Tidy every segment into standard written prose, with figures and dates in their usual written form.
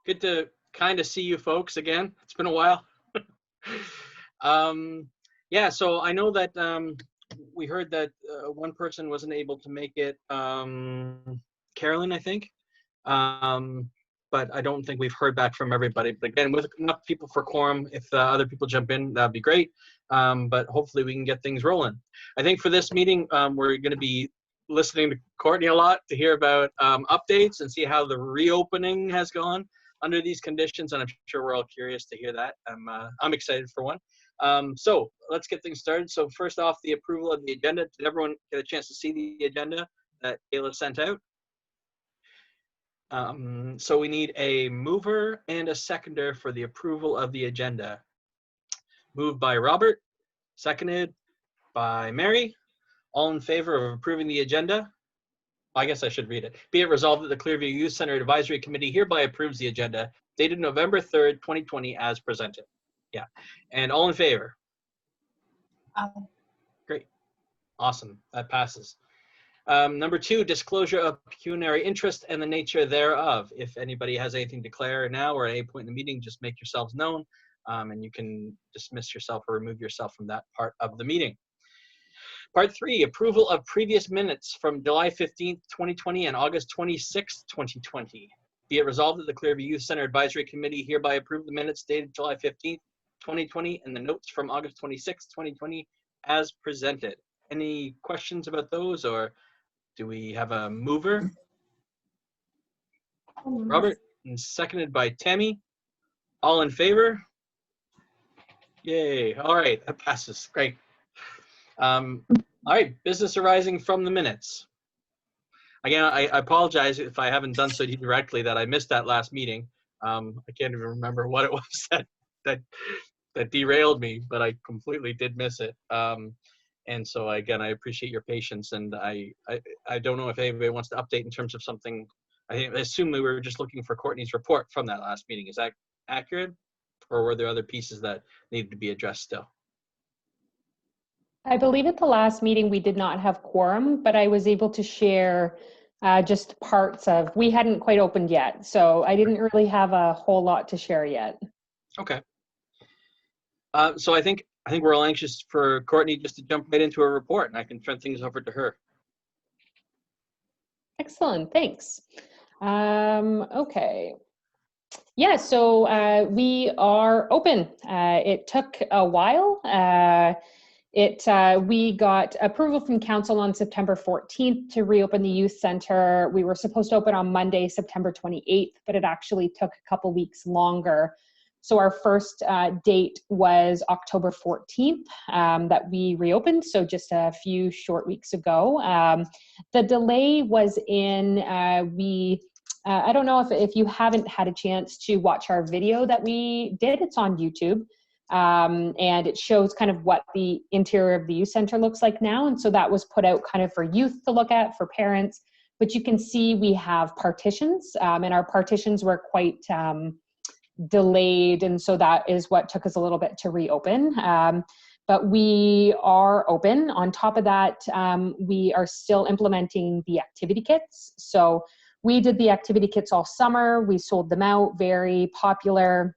Good to kind of see you folks again. It's been a while. Yeah, so I know that we heard that one person wasn't able to make it, Carolyn, I think. But I don't think we've heard back from everybody. But again, with enough people for quorum, if other people jump in, that'd be great. But hopefully we can get things rolling. I think for this meeting, we're going to be listening to Courtney a lot to hear about updates and see how the reopening has gone under these conditions, and I'm sure we're all curious to hear that. I'm excited for one. So let's get things started. So first off, the approval of the agenda. Did everyone get a chance to see the agenda that Kayla sent out? So we need a mover and a seconder for the approval of the agenda. Moved by Robert, seconded by Mary. All in favor of approving the agenda? I guess I should read it. Be it resolved that the Clearview Youth Center Advisory Committee hereby approves the agenda dated November 3rd, 2020 as presented. Yeah. And all in favor? Great. Awesome. That passes. Number 2, disclosure of pecuniary interest and the nature thereof. If anybody has anything to declare now or at any point in the meeting, just make yourselves known, and you can dismiss yourself or remove yourself from that part of the meeting. Part 3, approval of previous minutes from July 15th, 2020 and August 26th, 2020. Be it resolved that the Clearview Youth Center Advisory Committee hereby approve the minutes dated July 15th, 2020 and the notes from August 26th, 2020 as presented. Any questions about those, or do we have a mover? Robert, and seconded by Tammy. All in favor? Yay. All right, that passes. Great. All right, business arising from the minutes. Again, I apologize if I haven't done so directly that I missed that last meeting. I can't even remember what it was that derailed me, but I completely did miss it. And so again, I appreciate your patience, and I don't know if anybody wants to update in terms of something. I assume we were just looking for Courtney's report from that last meeting. Is that accurate? Or were there other pieces that needed to be addressed still? I believe at the last meeting we did not have quorum, but I was able to share just parts of, we hadn't quite opened yet, so I didn't really have a whole lot to share yet. Okay. So I think we're all anxious for Courtney just to jump right into her report, and I can turn things over to her. Excellent, thanks. Okay. Yeah, so we are open. It took a while. We got approval from council on September 14th to reopen the youth center. We were supposed to open on Monday, September 28th, but it actually took a couple weeks longer. So our first date was October 14th that we reopened, so just a few short weeks ago. The delay was in, I don't know if you haven't had a chance to watch our video that we did, it's on YouTube. And it shows kind of what the interior of the youth center looks like now. And so that was put out kind of for youth to look at, for parents. But you can see we have partitions, and our partitions were quite delayed. And so that is what took us a little bit to reopen. But we are open. On top of that, we are still implementing the activity kits. So we did the activity kits all summer. We sold them out, very popular.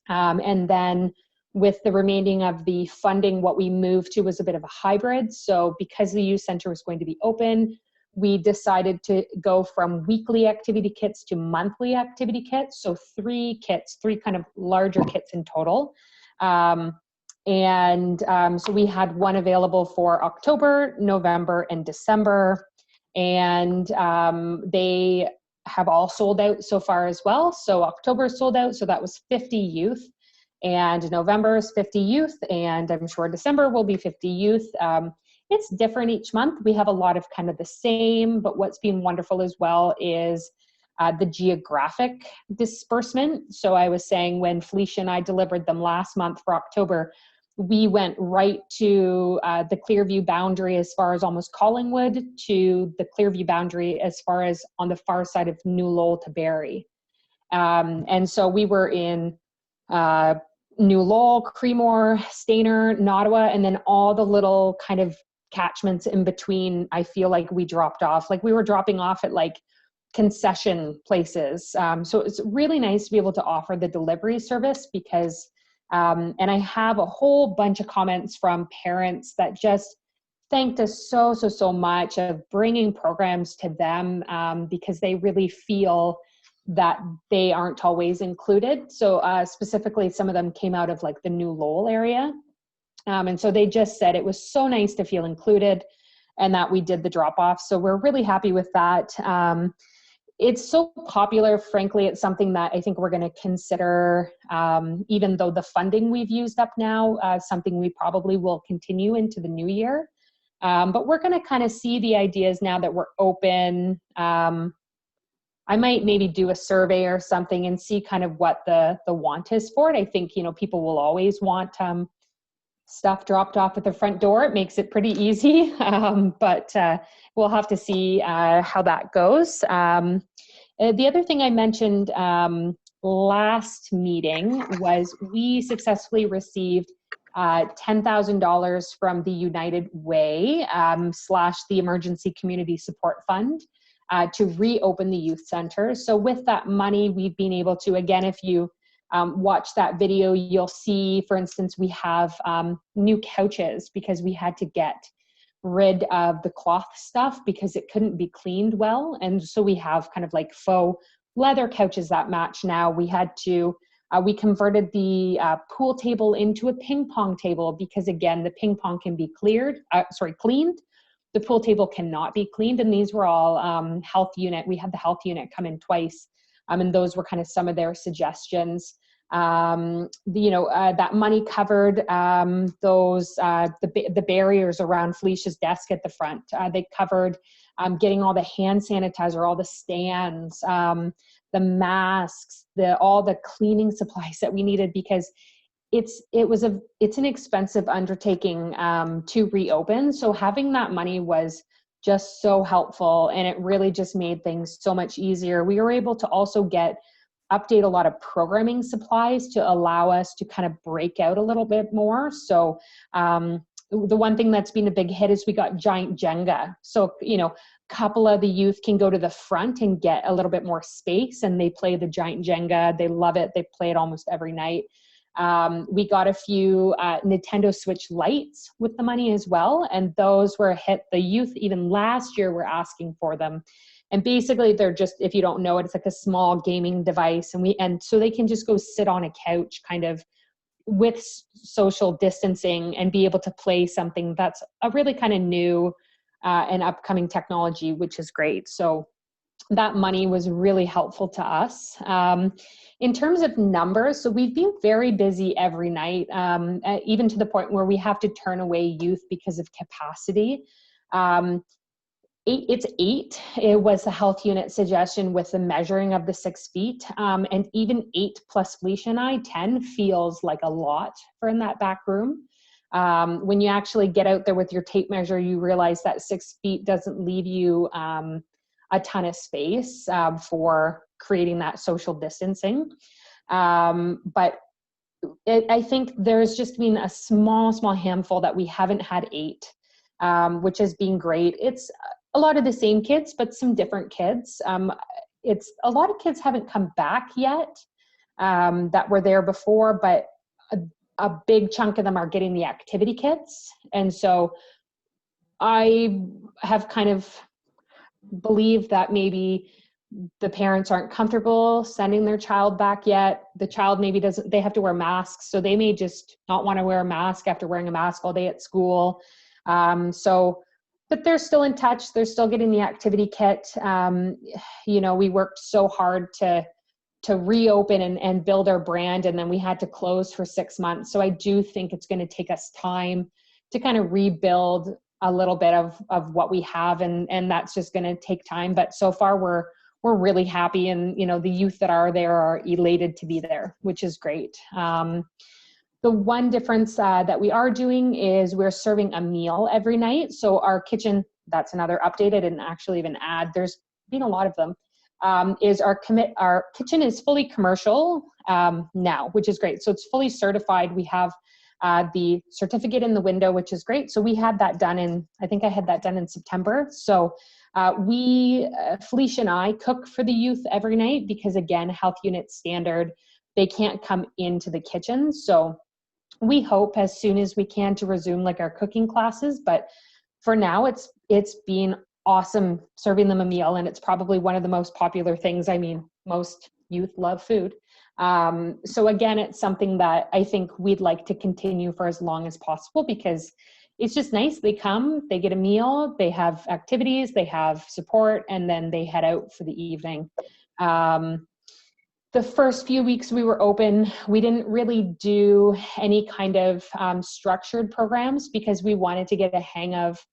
And then with the remaining of the funding, what we moved to was a bit of a hybrid. So because the youth center was going to be open, we decided to go from weekly activity kits to monthly activity kits. So 3 kits, 3 kind of larger kits in total. So we had one available for October, November, and December. And they have all sold out so far as well. So October is sold out, so that was 50 youth. And November is 50 youth, and I'm sure December will be 50 youth. It's different each month. We have a lot of kind of the same, but what's been wonderful as well is the geographic disbursement. So I was saying when Felicia and I delivered them last month for October, we went right to the Clearview boundary as far as almost Collingwood, to the Clearview boundary as far as on the far side of New Lowell to Barrie. And so we were in New Lowell, Creemore, Stayner, Nottawa, and then all the little kind of catchments in between. I feel like we dropped off. Like we were dropping off at like concession places. So it's really nice to be able to offer the delivery service because, and I have a whole bunch of comments from parents that just thanked us so much of bringing programs to them because they really feel that they aren't always included. So specifically, some of them came out of like the New Lowell area. And so they just said it was so nice to feel included and that we did the drop-off. So we're really happy with that. It's so popular, frankly, it's something that I think we're going to consider, even though the funding we've used up now, something we probably will continue into the new year. But we're going to kind of see the ideas now that we're open. I might maybe do a survey or something and see kind of what the want is for it. I think, you know, people will always want stuff dropped off at the front door. It makes it pretty easy, but we'll have to see how that goes. The other thing I mentioned last meeting was we successfully received $10,000 from the United Way / the Emergency Community Support Fund to reopen the youth center. So with that money, we've been able to, again, if you watch that video, you'll see, for instance, we have new couches because we had to get rid of the cloth stuff because it couldn't be cleaned well. And so we have kind of like faux leather couches that match now. We had to, we converted the pool table into a ping pong table because again, the ping pong can be cleaned. The pool table cannot be cleaned. And these were all health unit. We had the health unit come in twice. And those were kind of some of their suggestions. That money covered the barriers around Felicia's desk at the front. They covered getting all the hand sanitizer, all the stands, the masks, all the cleaning supplies that we needed because it's an expensive undertaking to reopen. So having that money was just so helpful, and it really just made things so much easier. We were able to also update a lot of programming supplies to allow us to kind of break out a little bit more. So the one thing that's been a big hit is we got giant Jenga. So, you know, a couple of the youth can go to the front and get a little bit more space, and they play the giant Jenga. They love it. They play it almost every night. We got a few Nintendo Switch lights with the money as well. And those were a hit. The youth, even last year, were asking for them. And basically they're just, if you don't know it, it's like a small gaming device. And so they can just go sit on a couch kind of with social distancing and be able to play something that's a really kind of new and upcoming technology, which is great. So that money was really helpful to us. In terms of numbers, so we've been very busy every night, even to the point where we have to turn away youth because of capacity. It's 8. It was the health unit suggestion with the measuring of the 6 feet. And even 8 plus Felicia and I, 10 feels like a lot for in that back room. When you actually get out there with your tape measure, you realize that 6 feet doesn't leave you a ton of space for creating that social distancing. But I think there's just been a small handful that we haven't had 8, which has been great. It's a lot of the same kids, but some different kids. It's a lot of kids haven't come back yet that were there before, but a big chunk of them are getting the activity kits. And so I have kind of believed that maybe the parents aren't comfortable sending their child back yet. The child maybe doesn't, they have to wear masks. So they may just not want to wear a mask after wearing a mask all day at school. But they're still in touch. They're still getting the activity kit. We worked so hard to reopen and build our brand, and then we had to close for 6 months. So I do think it's going to take us time to kind of rebuild a little bit of what we have, and that's just going to take time. But so far we're really happy, and the youth that are there are elated to be there, which is great. The one difference that we are doing is we're serving a meal every night. So our kitchen, that's another update I didn't actually even add. There's been a lot of them. Is our kitchen is fully commercial now, which is great. So it's fully certified. We have the certificate in the window, which is great. So we had that done I think I had that done in September. So Felicia and I cook for the youth every night because, again, health unit standard, they can't come into the kitchen. So we hope as soon as we can to resume like our cooking classes, but for now it's been awesome serving them a meal, and it's probably one of the most popular things. I mean, most youth love food. So again, it's something that I think we'd like to continue for as long as possible because it's just nice. They come, they get a meal, they have activities, they have support, and then they head out for the evening. The first few weeks we were open, we didn't really do any kind of structured programs because we wanted to get a hang of,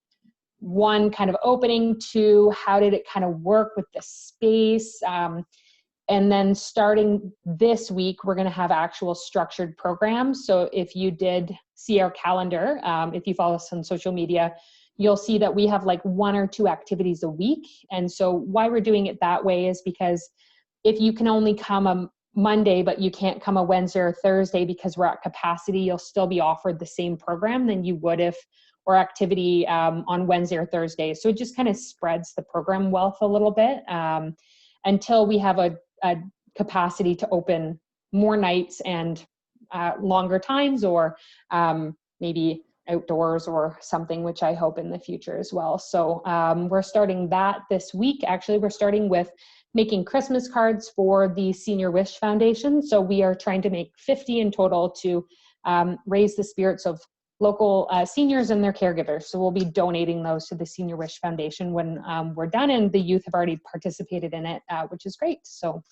one, kind of opening, two, how did it kind of work with the space, and then starting this week, we're going to have actual structured programs. So if you did see our calendar, if you follow us on social media, you'll see that we have like 1 or 2 activities a week. And so why we're doing it that way is because if you can only come a Monday, but you can't come a Wednesday or Thursday because we're at capacity, you'll still be offered the same program than you would if or activity on Wednesday or Thursday. So it just kind of spreads the program wealth a little bit until we have a capacity to open more nights and longer times, or maybe outdoors or something, which I hope in the future as well. So we're starting that this week. Actually, we're starting with making Christmas cards for the Senior Wish Foundation. So we are trying to make 50 in total to raise the spirits of local seniors and their caregivers. So we'll be donating those to the Senior Wish Foundation when we're done, and the youth have already participated in it, which is great. So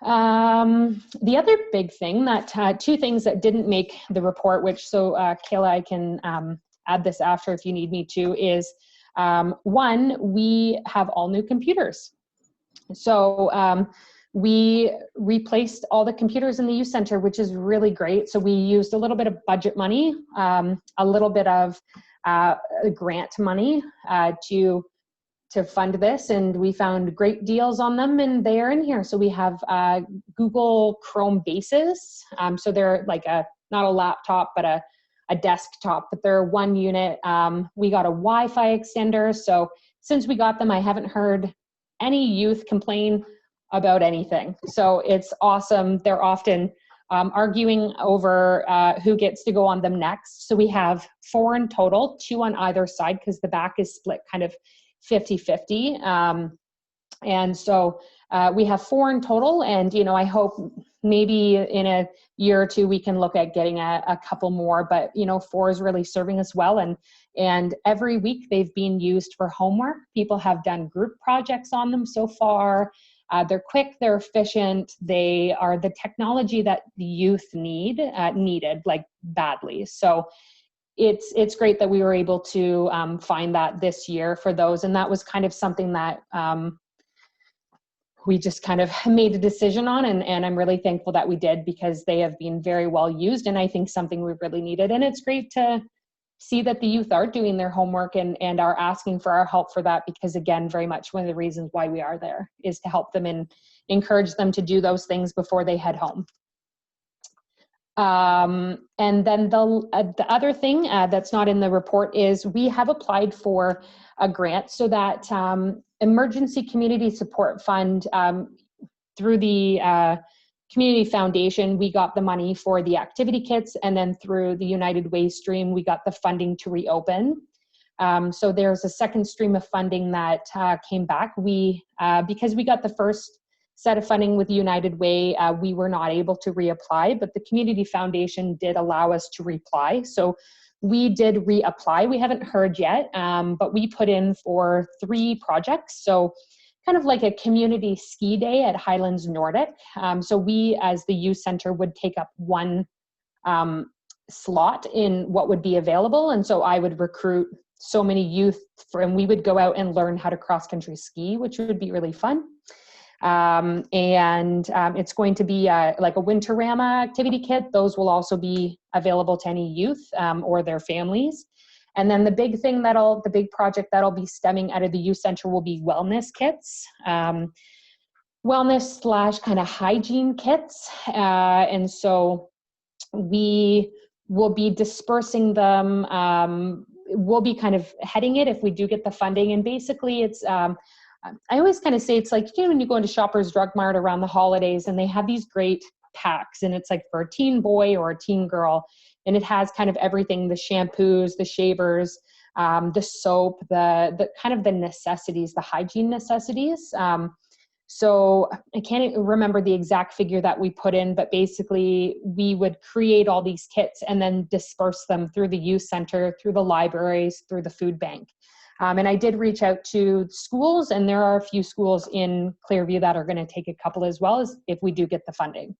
the other big thing that, 2 things that didn't make the report, which, so Kayla, I can add this after if you need me to, is 1, we have all new computers. So we replaced all the computers in the youth center, which is really great. So we used a little bit of budget money, a little bit of grant money to fund this, and we found great deals on them, and they are in here. So we have Google Chrome bases. So they're like not a laptop, but a desktop, but they're 1 unit. We got a Wi-Fi extender. So since we got them, I haven't heard any youth complain about anything. So it's awesome. They're often arguing over who gets to go on them next. So we have 4 in total, 2 on either side because the back is split kind of 50-50. And so we have 4 in total, and I hope maybe in a year or 2 we can look at getting a couple more, but 4 is really serving us well, and every week they've been used for homework. People have done group projects on them so far. They're quick, they're efficient, they are the technology that the youth needed like badly. So it's great that we were able to find that this year for those, and that was kind of something that we just kind of made a decision on, and I'm really thankful that we did because they have been very well used, and I think something we really needed. And it's great to see that the youth are doing their homework and are asking for our help for that, because again, very much one of the reasons why we are there is to help them and encourage them to do those things before they head home. And then the other thing that's not in the report is we have applied for a grant so that Emergency Community Support Fund, through the Community Foundation, we got the money for the activity kits, and then through the United Way stream, we got the funding to reopen. So there's a second stream of funding that came back. Because we got the first set of funding with United Way, we were not able to reapply, but the Community Foundation did allow us to reapply. So we did reapply. We haven't heard yet, but we put in for 3 projects. So kind of like a community ski day at Highlands Nordic. So we, as the youth center, would take up 1 slot in what would be available. And so I would recruit so many youth, and we would go out and learn how to cross-country ski, which would be really fun. It's going to be like a Winterama activity kit. Those will also be available to any youth or their families. And then the big project that'll be stemming out of the youth center will be wellness kits, wellness / kind of hygiene kits. And so we We'll be dispersing them. We'll be kind of heading it if we do get the funding. And basically it's, I always kind of say it's like, when you go into Shoppers Drug Mart around the holidays and they have these great packs, and it's like for a teen boy or a teen girl, and it has kind of everything, the shampoos, the shavers, the soap, the kind of the necessities, the hygiene necessities. So I can't remember the exact figure that we put in, but basically we would create all these kits and then disperse them through the youth center, through the libraries, through the food bank. And I did reach out to schools, and there are a few schools in Clearview that are going to take a couple as well, as if we do get the funding,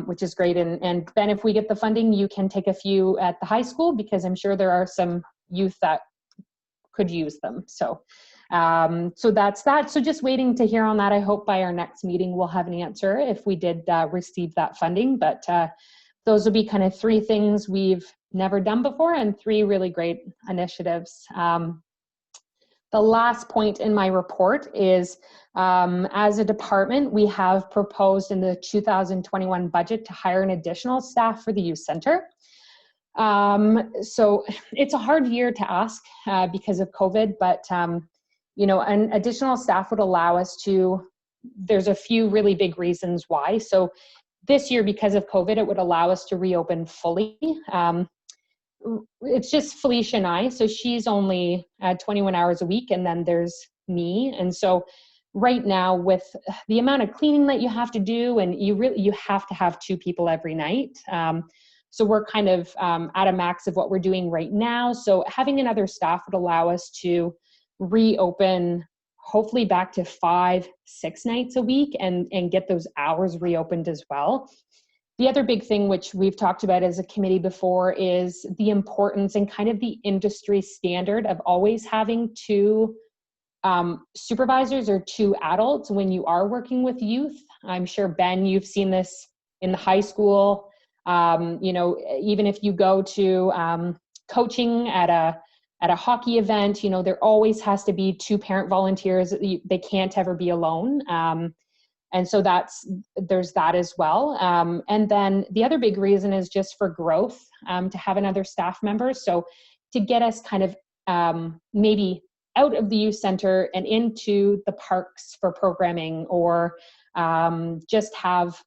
which is great. And then if we get the funding, you can take a few at the high school, because I'm sure there are some youth that could use them. So that's that. So just waiting to hear on that. I hope by our next meeting we'll have an answer if we did receive that funding. But those will be kind of 3 things we've never done before, and 3 really great initiatives. The last point in my report is, as a department, we have proposed in the 2021 budget to hire an additional staff for the youth center. So it's a hard year to ask because of COVID, but an additional staff would allow us to, there's a few really big reasons why. So this year, because of COVID, it would allow us to reopen fully. It's just Felicia and I, so she's only 21 hours a week, and then there's me. And so right now, with the amount of cleaning that you have to do, and you have to have 2 people every night. So we're kind of at a max of what we're doing right now. So having another staff would allow us to reopen, hopefully back to 5-6 nights a week, and get those hours reopened as well. The other big thing, which we've talked about as a committee before, is the importance and kind of the industry standard of always having 2 supervisors or 2 adults when you are working with youth. I'm sure, Ben, you've seen this in the high school. Even if you go to coaching at a hockey event, there always has to be 2 parent volunteers. They can't ever be alone. And so there's that as well. And then the other big reason is just for growth, to have another staff member. So to get us kind of maybe out of the youth center and into the parks for programming, or just have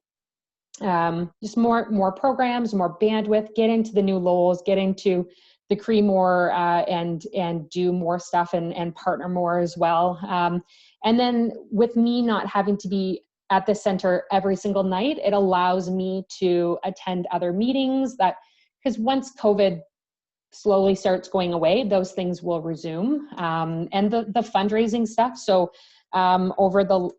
just more programs, more bandwidth, get into the new Lowells, get into the Cree more, and do more stuff and partner more as well. And then with me not having to be at the center every single night, it allows me to attend other meetings, because once COVID slowly starts going away, those things will resume. And the fundraising stuff. So over the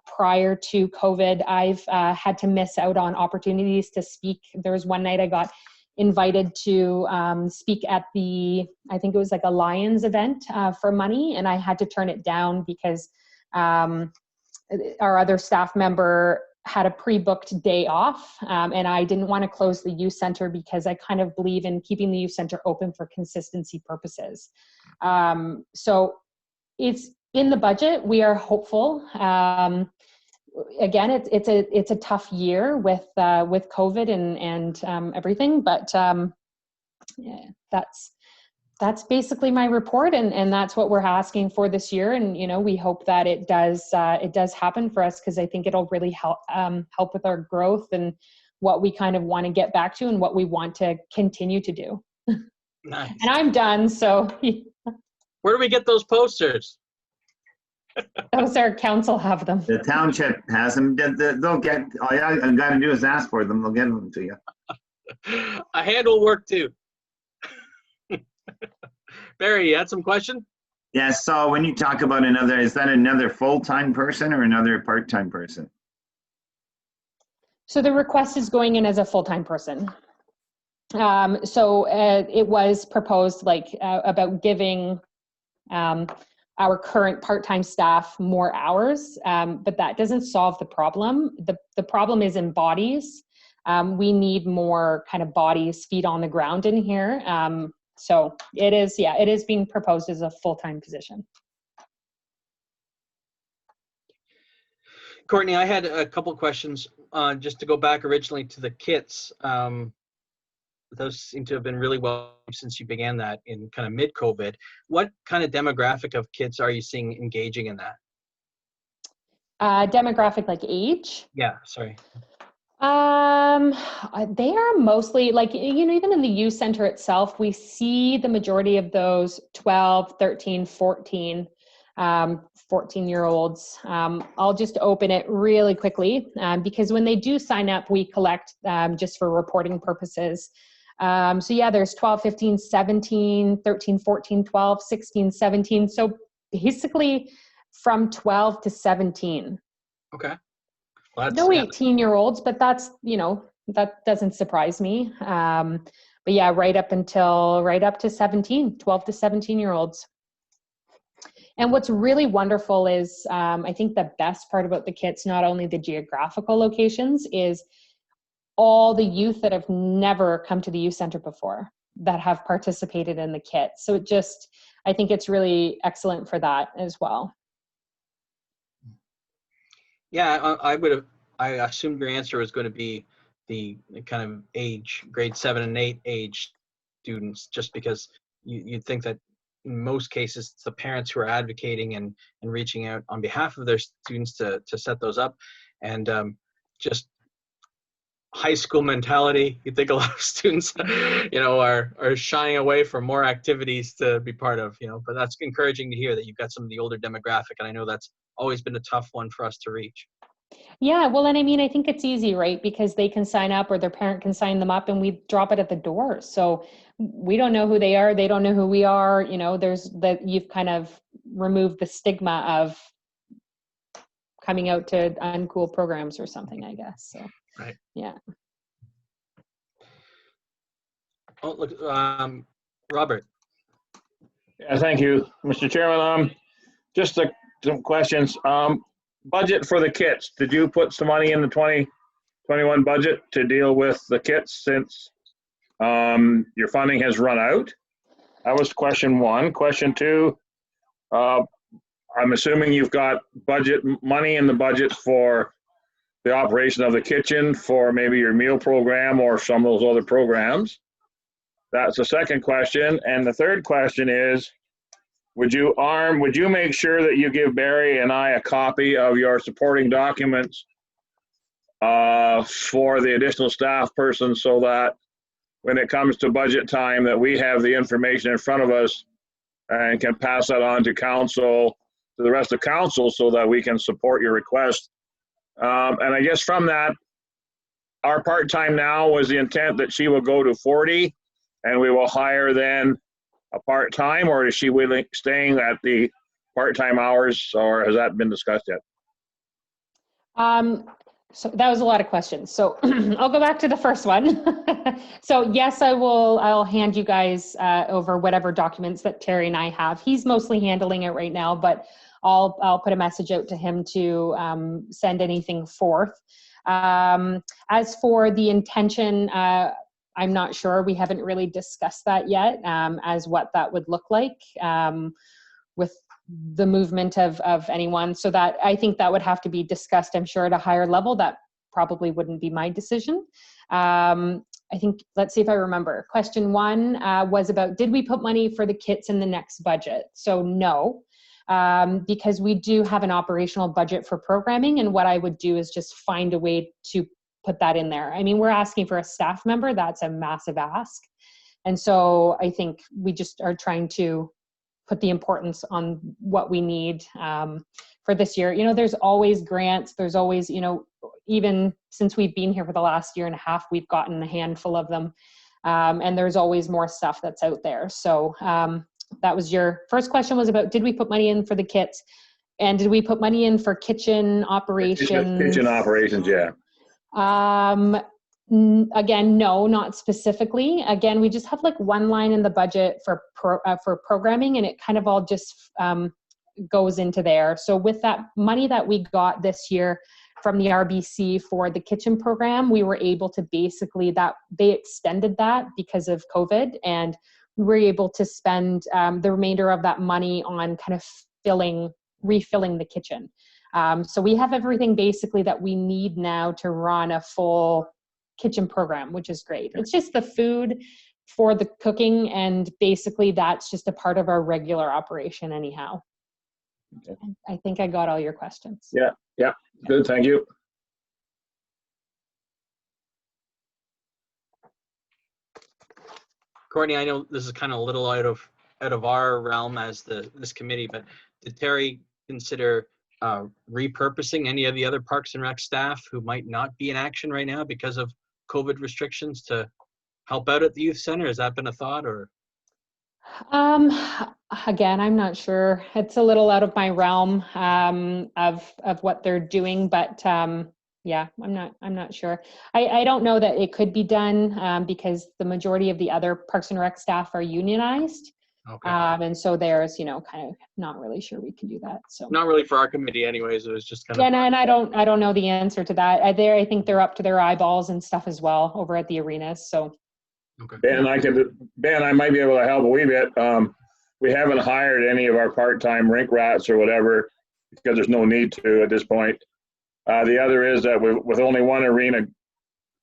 prior to COVID, I've had to miss out on opportunities to speak. There was one night I got invited to speak at I think it was like a Lions event for money, and I had to turn it down because our other staff member had a pre-booked day off, and I didn't want to close the youth center, because I kind of believe in keeping the youth center open for consistency purposes. So it's in the budget. We are hopeful. Again, it's a tough year with COVID and everything, but yeah, that's basically my report, and that's what we're asking for this year. And we hope that it does happen for us, because I think it'll really help with our growth and what we kind of want to get back to and what we want to continue to do. Nice. And I'm done. So where do we get those posters? Those our council have them. The township has them. They'll get. All you got to do is ask for them. They'll get them to you. A hand will work too. Barry, you had some question? Yeah. So when you talk about is that another full-time person or another part-time person? So the request is going in as a full-time person. So it was proposed about giving our current part-time staff more hours, but that doesn't solve the problem. The problem is in bodies. We need more kind of bodies, feet on the ground in here. So it is being proposed as a full-time position. Courtney, I had a couple questions just to go back originally to the kits. those seem to have been really well since you began that in kind of mid-COVID. What kind of demographic of kids are you seeing engaging in that? Demographic, like age? Yeah, sorry. They are mostly like, even in the youth center itself, we see the majority of those 12, 13, 14, 14-year-olds. I'll just open it really quickly because when they do sign up, we collect just for reporting purposes. So yeah, there's 12, 15, 17, 13, 14, 12, 16, 17. So basically from 12 to 17. Okay. Well, No 18-year-olds, but that's, that doesn't surprise me. But yeah, right up to 17, 12 to 17-year-olds. And what's really wonderful is, I think the best part about the kits, not only the geographical locations, is all the youth that have never come to the youth center before that have participated in the kit. So I think it's really excellent for that as well. Yeah, I assumed your answer was going to be the kind of age, grade 7 and 8 age students, just because you'd think that in most cases it's the parents who are advocating and reaching out on behalf of their students to set those up. And just high school mentality, you think a lot of students, are shying away from more activities to be part of, but that's encouraging to hear that you've got some of the older demographic. And I know that's always been a tough one for us to reach. Yeah, well, and I mean, I think it's easy, right? Because they can sign up or their parent can sign them up and we drop it at the door. So we don't know who they are. They don't know who we are. You've kind of removed the stigma of coming out to uncool programs or something, I guess. So, right. Yeah. Oh, look, Robert. Yeah, thank you, Mr. Chairman. Just some questions. Budget for the kits. Did you put some money in the 2021 budget to deal with the kits since your funding has run out? That was question one. Question two, I'm assuming you've got money in the budget for the operation of the kitchen for maybe your meal program or some of those other programs. That's the second question. And the third question is, would you make sure that you give Barry and I a copy of your supporting documents for the additional staff person so that when it comes to budget time that we have the information in front of us and can pass that on to the rest of council so that we can support your request. And I guess from that, our part-time now was the intent that she will go to 40 and we will hire then a part-time, or is she staying at the part-time hours, or has that been discussed yet? So that was a lot of questions. So I'll go back to the first one. So yes, I'll hand you guys over whatever documents that Terry and I have. He's mostly handling it right now, but I'll put a message out to him to send anything forth. As for the intention, I'm not sure. We haven't really discussed that yet as what that would look like with the movement of anyone. So that I think that would have to be discussed, I'm sure, at a higher level. That probably wouldn't be my decision. I think, let's see if I remember. Question one was about, did we put money for the kits in the next budget? So no, because we do have an operational budget for programming. And what I would do is just find a way to put that in there. I mean, we're asking for a staff member. That's a massive ask. And so I think we just are trying to put the importance on what we need for this year. There's always grants. There's always, even since we've been here for the last year and a half, we've gotten a handful of them. And there's always more stuff that's out there. So that was your first question, was about, did we put money in for the kits? And did we put money in for kitchen operations? Kitchen operations, yeah. Again, no, not specifically. Again, we just have like one line in the budget for programming, and it kind of all just goes into there. So with that money that we got this year from the RBC for the kitchen program, we were able to basically, they extended that because of COVID, and we were able to spend the remainder of that money on kind of refilling the kitchen. So we have everything basically that we need now to run a full kitchen program, which is great. It's just the food for the cooking, and basically that's just a part of our regular operation anyhow. Okay. I think I got all your questions. Yeah, good, thank you. Courtney, I know this is kind of a little out of our realm as this committee, but did Terry consider repurposing any of the other Parks and Rec staff who might not be in action right now because of COVID restrictions to help out at the youth center? Has that been a thought, or? Again, I'm not sure. It's a little out of my realm of what they're doing, but yeah, I'm not sure. I don't know that it could be done because the majority of the other Parks and Rec staff are unionized. Okay. And so there's, kind of not really sure we can do that. So Not really for our committee anyways. It was just kind of. yeah, and I don't know the answer to that. I think they're up to their eyeballs and stuff as well over at the arenas. So Okay. Ben, I might be able to help a wee bit. We haven't hired any of our part-time rink rats or whatever because there's no need to at this point. The other is that with only one arena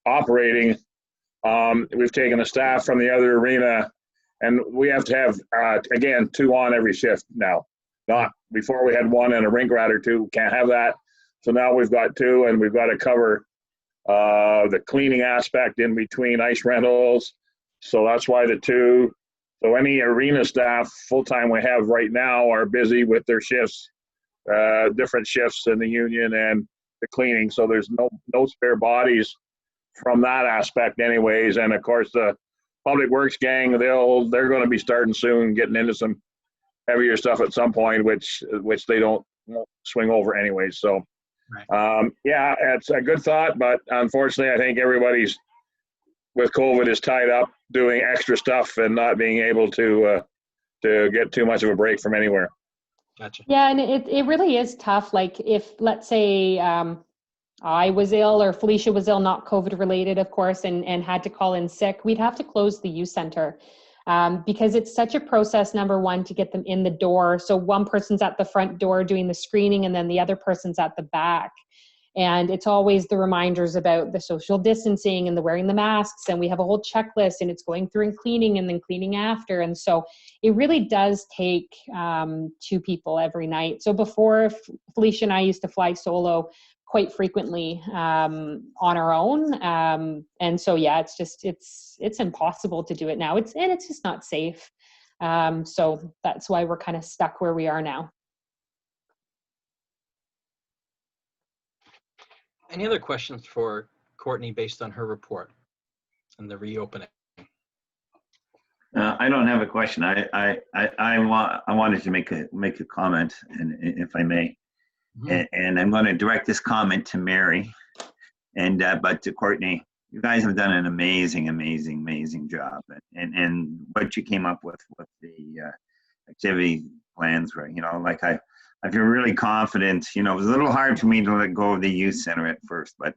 operating, we've taken the staff from the other arena, and we have to have, again, 2 on every shift now. Not before we had 1 and a rink rat or 2. Can't have that. So now we've got 2, and we've got to cover the cleaning aspect in between ice rentals. So that's why the 2. So any arena staff full-time we have right now are busy with their shifts, different shifts in the union and the cleaning. So there's no spare bodies from that aspect anyways. And of course the public works gang, they're going to be starting soon, getting into some heavier stuff at some point, which they won't swing over anyways. So Right. yeah, it's a good thought, but unfortunately I think everybody's with COVID is tied up doing extra stuff and not being able to get too much of a break from anywhere. Gotcha. yeah, and it really is tough. Like if, let's say, I was ill or Felicia was ill, not COVID related, of course, and had to call in sick, we'd have to close the youth center because it's such a process, number one, to get them in the door. So one person's at the front door doing the screening and then the other person's at the back. And it's always the reminders about the social distancing and the wearing the masks. And we have a whole checklist, and it's going through and cleaning and then cleaning after. And so it really does take 2 people every night. So before, Felicia and I used to fly solo quite frequently on our own. And so, yeah, it's impossible to do it now. It's just not safe. So that's why we're kind of stuck where we are now. Any other questions for Courtney based on her report and the reopening? I don't have a question. I wanted to make a comment, and if I may, and I'm going to direct this comment to Mary, but to Courtney. You guys have done an amazing job, and what you came up with the activity plans, right? Like I feel really confident. It was a little hard for me to let go of the youth center at first, but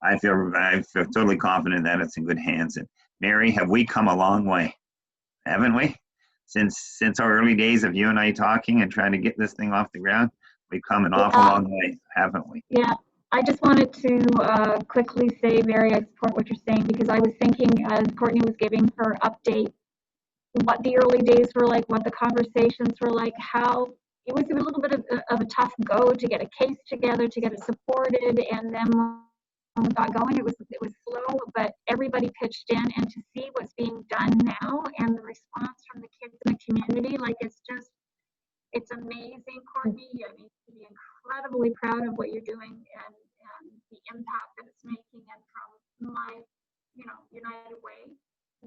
I feel totally confident that it's in good hands. And Mary, have we come a long way? Haven't we? Since our early days of you and I talking and trying to get this thing off the ground, we've come an awful long way, haven't we? Yeah, I just wanted to quickly say, Mary, I support what you're saying, because I was thinking as Courtney was giving her update, what the early days were like, what the conversations were like, how it was a little bit of a tough go to get a case together, to get it supported, and then when we got going, it was slow, but everybody pitched in, and to see what's being done now and the response from the kids in the community, like it's amazing, Courtney. I mean, to be incredibly proud of what you're doing and the impact that it's making. And from my, United Way,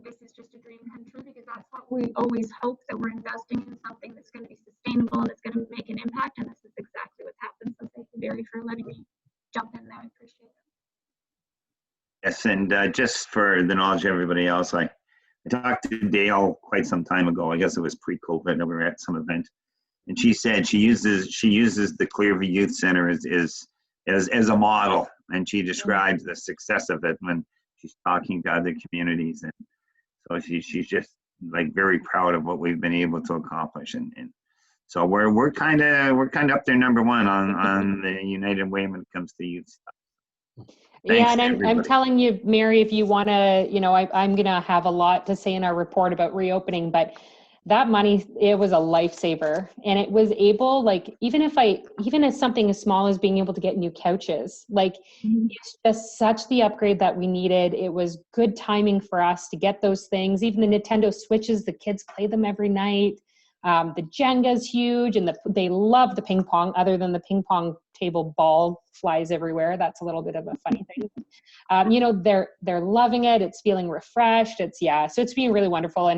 this is just a dream come true, because that's what we always hope, that we're investing in something that's going to be sustainable and it's going to make an impact. And this is exactly what's happened. So thank you, Barry, for letting me jump in there. I appreciate it. Yes, and just for the knowledge of everybody else, I talked to Dale quite some time ago. I guess it was pre-COVID, and we were at some event, and she said she uses the Clearview Youth Center as a model, and she describes the success of it when she's talking to other communities, and so she's just like very proud of what we've been able to accomplish, and so we're kind of up there number one on the United Way when it comes to youth stuff. Yeah, and I'm everybody. telling you, Mary, if you want to, you know, I'm going to have a lot to say in our report about reopening, but that money, it was a lifesaver. And it was able, like, even as something as small as being able to get new couches, like, it's just such the upgrade that we needed. It was good timing for us to get those things. Even the Nintendo Switches, the kids play them every night. The Jenga's huge, and they love the ping pong, other than the ping pong table ball flies everywhere. That's a little bit of a funny thing. You know, they're loving it. It's feeling refreshed. So it's been really wonderful.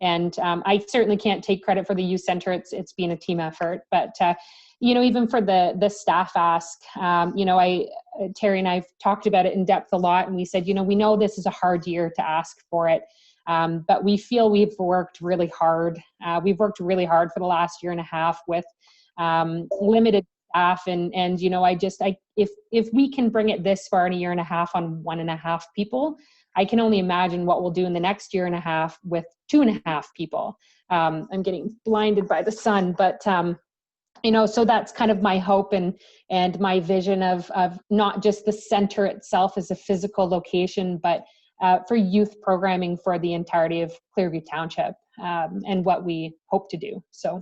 And I certainly can't take credit for the youth center. It's been a team effort, but you know, even for the staff ask, you know, Terry and I've talked about it in depth a lot, and we said, you know, we know this is a hard year to ask for it. But we feel we've worked really hard. We've worked really hard for the last year and a half with limited staff. And you know, if we can bring it this far in a year and a half on 1.5 people, I can only imagine what we'll do in the next year and a half with 2.5 people. I'm getting blinded by the sun, but you know, so that's kind of my hope and my vision of not just the center itself as a physical location, but for youth programming for the entirety of Clearview Township, and what we hope to do. So,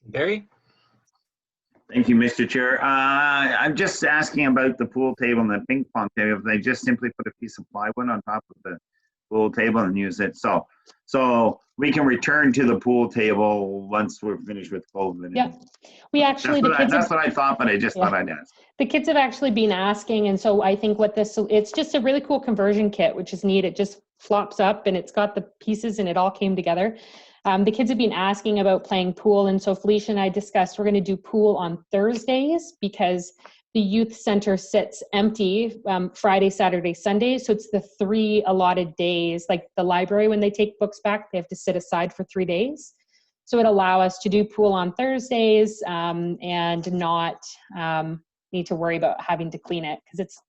Barry? Thank you, Mr. Chair. I'm just asking about the pool table and the ping pong table. If they just simply put a piece of plywood on top of the pool table and use it, so we can return to the pool table once we're finished with COVID. yeah, we actually, that's what I thought, but I just thought I'd ask. The kids have actually been asking, and so I think it's just a really cool conversion kit, which is neat. It just flops up and it's got the pieces and it all came together. The kids have been asking about playing pool, and so Felicia and I discussed we're going to do pool on Thursdays because the youth center sits empty Friday, Saturday, Sunday. So it's the 3 allotted days, like the library, when they take books back, they have to sit aside for 3 days. So it allow us to do pool on Thursdays and not need to worry about having to clean it, because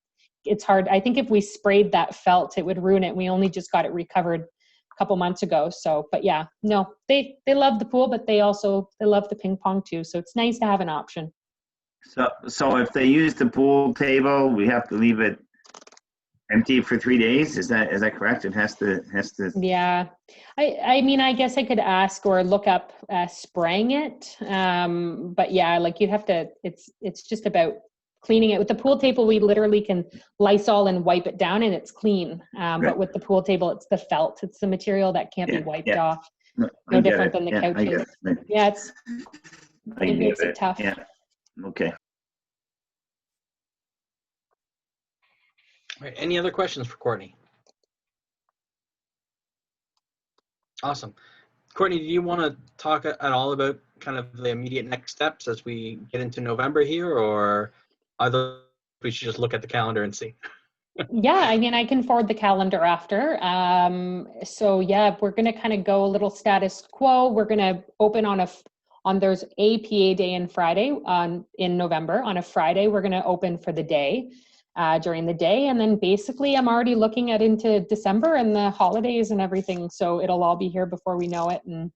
it's hard. I think if we sprayed that felt, it would ruin it. We only just got it recovered a couple months ago. So, but yeah, no, they love the pool, but they love the ping pong too. So it's nice to have an option. So if they use the pool table, we have to leave it empty for 3 days. Is that correct? It has to. Yeah, I mean, I guess I could ask or look up spraying it. But yeah, like you'd have to. It's just about cleaning it. With the pool table, we literally can Lysol and wipe it down, and it's clean. Right. But with the pool table, it's the felt. It's the material that can't be wiped off. No different than the couches. Yeah, it makes it tough. Yeah. Okay. All right, any other questions for Courtney? Awesome. Courtney, do you want to talk at all about kind of the immediate next steps as we get into November here, or we should just look at the calendar and see? Yeah, I mean, I can forward the calendar after. So yeah, we're going to kind of go a little status quo. We're going to open there's a PA day in Friday in November. On a Friday, we're going to open for the day. During the day, and then basically I'm already looking into December and the holidays and everything, so it'll all be here before we know it, and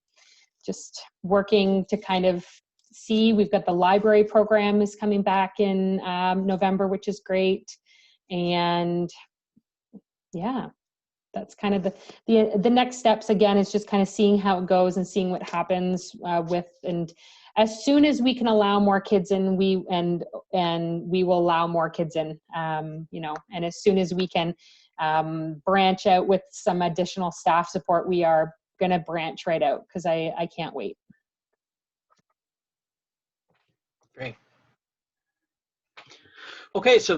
just working to kind of see. We've got the library program is coming back in November, which is great, and yeah, that's kind of the next steps. Again, is just kind of seeing how it goes and seeing what happens and as soon as we can allow more kids in, we will allow more kids in, you know, and as soon as we can branch out with some additional staff support, we are going to branch right out, because I can't wait. Great. Okay, so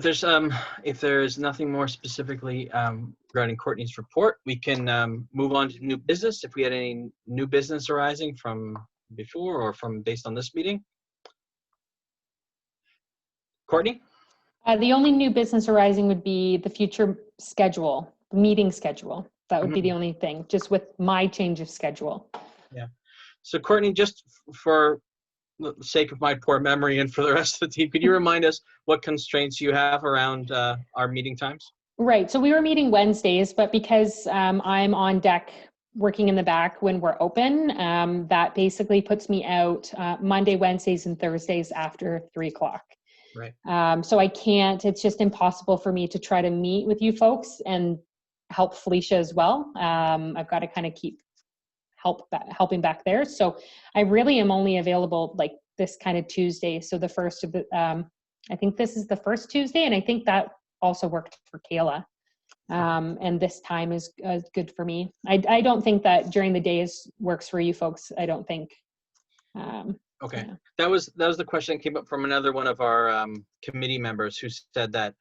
if there's nothing more specifically regarding Courtney's report, we can move on to new business. If we had any new business arising from before or from based on this meeting. Courtney? The only new business arising would be the future schedule, the meeting schedule. That would be the only thing, just with my change of schedule. Yeah. So Courtney, just for the sake of my poor memory and for the rest of the team, could you remind us what constraints you have around our meeting times? Right. So we were meeting Wednesdays, but because I'm on deck working in the back when we're open, that basically puts me out Monday, Wednesdays, and Thursdays after 3 o'clock. Right. So I can't, it's just impossible for me to try to meet with you folks and help Felicia as well. I've got to kind of keep helping back there. So I really am only available like this kind of Tuesday. So the first of the, I think this is the first Tuesday, and I think that also worked for Kayla. And this time is good for me. I don't think that during the days works for you folks. I don't think. Okay, yeah. that was the question that came up from another one of our committee members who said that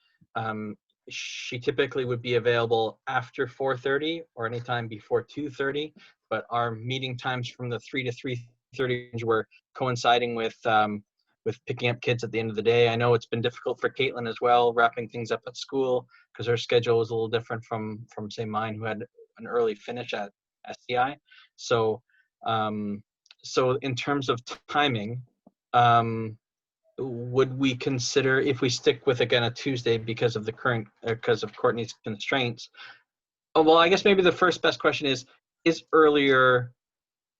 she typically would be available after 4:30 or anytime before 2:30, but our meeting times from the 3 to 3:30 were coinciding with picking up kids at the end of the day. I know it's been difficult for Caitlin as well, wrapping things up at school, because her schedule was a little different from say mine, who had an early finish at STI. So so in terms of timing, would we consider, if we stick with again a Tuesday because of the current because of Courtney's constraints? Oh, well, I guess maybe the first best question is earlier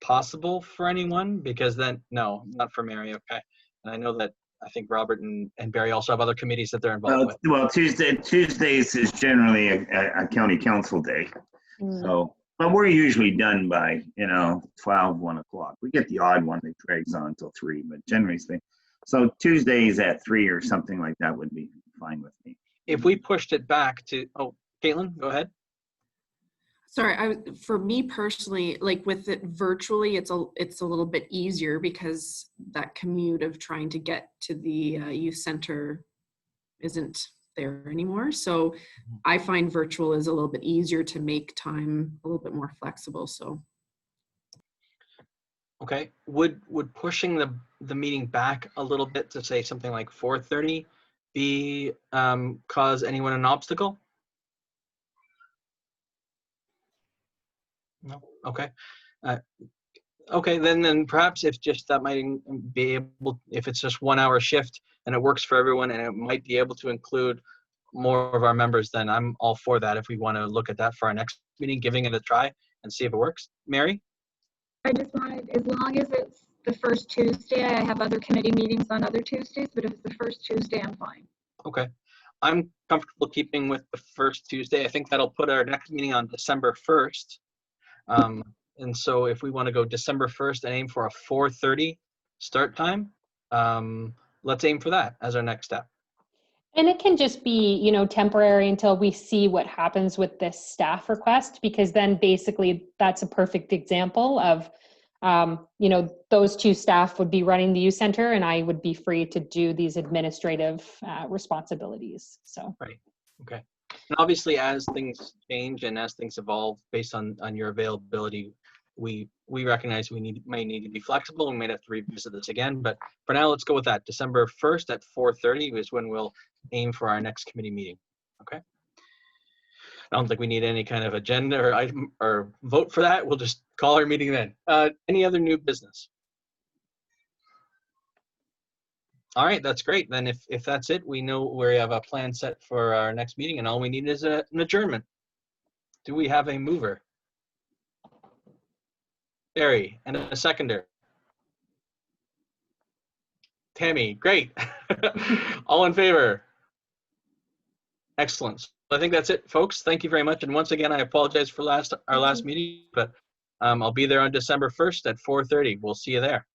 possible for anyone? Because then no, not for Mary. Okay, and I know that I think Robert and Barry also have other committees that they're involved with. Well, Tuesdays is generally a county council day. So, but we're usually done by 12, 1 o'clock. We get the odd one that drags on until 3, but generally speaking, so Tuesdays at 3 or something like that would be fine with me. If we pushed it back to, Caitlin, go ahead. Sorry, for me personally, like with it virtually, it's a little bit easier because that commute of trying to get to the youth center isn't there anymore. So I find virtual is a little bit easier to make time a little bit more flexible. So. Okay, would pushing the meeting back a little bit to say something like 4:30 be cause anyone an obstacle? No. Okay. Okay, then perhaps if just that might be able, if it's just 1 hour shift and it works for everyone and it might be able to include more of our members, then I'm all for that. If we want to look at that for our next meeting, giving it a try and see if it works. Mary? I just wanted, as long as it's the first Tuesday, I have other committee meetings on other Tuesdays, but if it's the first Tuesday, I'm fine. Okay. I'm comfortable keeping with the first Tuesday. I think that'll put our next meeting on December 1st. And so if we want to go December 1st and aim for a 4:30 start time, let's aim for that as our next step. And it can just be, temporary until we see what happens with this staff request, because then basically that's a perfect example of, those two staff would be running the youth center and I would be free to do these administrative responsibilities. So. Right. Okay. And obviously, as things change and as things evolve based on your availability, we recognize we may need to be flexible. We may have to revisit this again, but for now, let's go with that. December 1st at 4:30 is when we'll aim for our next committee meeting. Okay. I don't think we need any kind of agenda or item or vote for that. We'll just call our meeting then. Any other new business? All right, that's great. Then if that's it, we know we have a plan set for our next meeting and all we need is an adjournment. Do we have a mover? Barry, and a seconder. Tammy, great. All in favor? Excellent. So I think that's it, folks. Thank you very much. And once again, I apologize for our last meeting, but I'll be there on December 1st at 4:30. We'll see you there.